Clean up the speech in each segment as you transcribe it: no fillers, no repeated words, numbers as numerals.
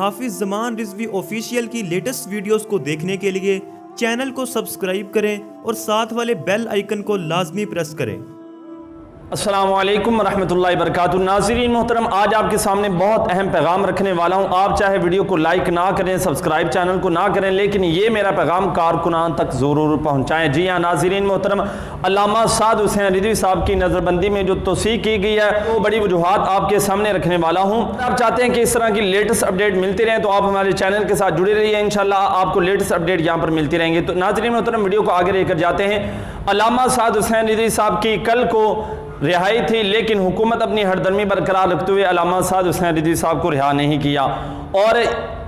حافظ زمان رضوی آفیشیل کی latest videos کو دیکھنے کے لیے چینل کو سبسکرائب کریں اور ساتھ والے بیل آئیکن کو لازمی پریس کریں۔ السلام علیکم ورحمۃ اللہ وبرکاتہ۔ ناظرین محترم، آج آپ کے سامنے بہت اہم پیغام رکھنے والا ہوں۔ آپ چاہے ویڈیو کو لائک نہ کریں، سبسکرائب چینل کو نہ کریں، لیکن یہ میرا پیغام کارکنان تک ضرور پہنچائیں۔ جی ہاں ناظرین محترم، علامہ سعد حسین رضوی صاحب کی نظر بندی میں جو توثیق کی گئی ہے وہ بڑی وجوہات آپ کے سامنے رکھنے والا ہوں۔ آپ چاہتے ہیں کہ اس طرح کی لیٹسٹ اپڈیٹ ملتی رہیں تو آپ ہمارے چینل کے ساتھ جڑے رہیے، انشاءاللہ آپ کو لیٹسٹ اپڈیٹ یہاں پر ملتی رہیں گے۔ تو ناظرین محترم، ویڈیو کو آگے لے کر جاتے ہیں۔ علامہ سعد حسین رضوی صاحب کی کل کو رہائی تھی، لیکن حکومت اپنی ہردرمی برقرار رکھتے ہوئے علامہ سعد حسین رضوی صاحب کو رہا نہیں کیا۔ اور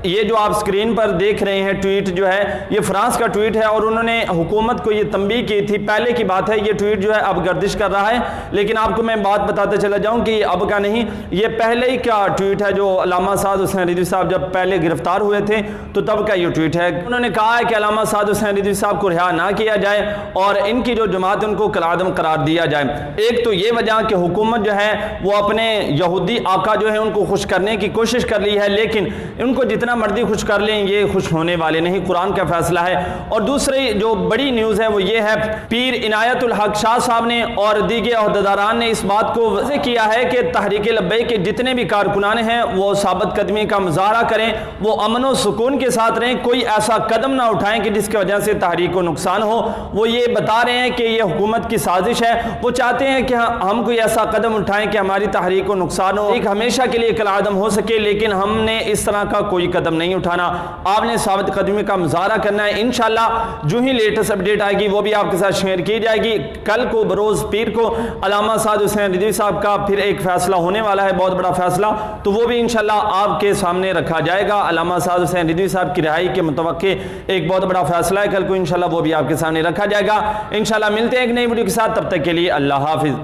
یہ جو آپ سکرین پر دیکھ رہے ہیں ٹویٹ جو ہے، یہ فرانس کا ٹویٹ ہے، اور انہوں نے حکومت کو یہ تنبیہ کی تھی۔ پہلے کی بات ہے، یہ ٹویٹ جو ہے اب گردش کر رہا ہے، لیکن آپ کو میں بات بتاتے چلا جاؤں کہ یہ اب کا نہیں، یہ پہلے ہی کا ٹویٹ ہے جو علامہ سعد حسین رضوی صاحب جب پہلے گرفتار ہوئے تھے تو تب کا یہ ٹویٹ ہے۔ انہوں نے کہا ہے کہ علامہ سعد حسین رضوی صاحب کو رہا نہ کیا جائے اور ان کی جو جماعت ان کو کالعدم قرار دیا جائے۔ ایک تو یہ وجہ کہ حکومت جو ہے وہ اپنے یہودی آقا جو ہے ان کو خوش کرنے کی کوشش کر لی ہے، لیکن ان کو جتنا مرضی خوش کر لیں یہ خوش ہونے والے نہیں، قرآن کا فیصلہ ہے۔ اور دوسری جو بڑی نیوز ہے وہ یہ ہے، پیر عنایت الحق شاہ صاحب نے اور دیگر عہدیداران نے اس بات کو واضح کیا ہے کہ تحریک لبیک کے جتنے بھی کارکنان ہیں وہ ثابت قدمی کا مظاہرہ کریں، وہ امن و سکون کے ساتھ رہیں، کوئی ایسا قدم نہ اٹھائیں کہ جس کی وجہ سے تحریک کو نقصان ہو۔ وہ یہ بتا رہے ہیں کہ یہ حکومت کی سازش ہے، وہ چاہتے ہیں کہ ہم کوئی ایسا قدم اٹھائیں کہ ہماری تحریک کو نقصان ہو، ایک ہمیشہ کے لیے کالعدم ہو سکے، لیکن ہم نے اس طرح کا کوئی قدم نہیں اٹھانا۔ آپ نے ثابت قدمی کا مظاہرہ کرنا ہے۔ انشاءاللہ جو ہی لیٹسٹ اپڈیٹ آئے گی وہ بھی آپ کے ساتھ شیئر کی جائے گی۔ کل کو بروز پیر کو علامہ سعد حسین رضوی صاحب کا پھر ایک فیصلہ ہونے والا ہے، بہت بڑا فیصلہ، تو وہ بھی انشاءاللہ آپ کے سامنے رکھا جائے گا۔ علامہ سعد حسین رضوی صاحب کی رہائی کے متوقع ایک بہت بڑا فیصلہ ہے، کل کو انشاءاللہ وہ بھی آپ کے سامنے رکھا جائے گا۔ انشاءاللہ ملتے ہیں ایک نئی ویڈیو کے ساتھ، تب تک کے لیے اللہ حافظ۔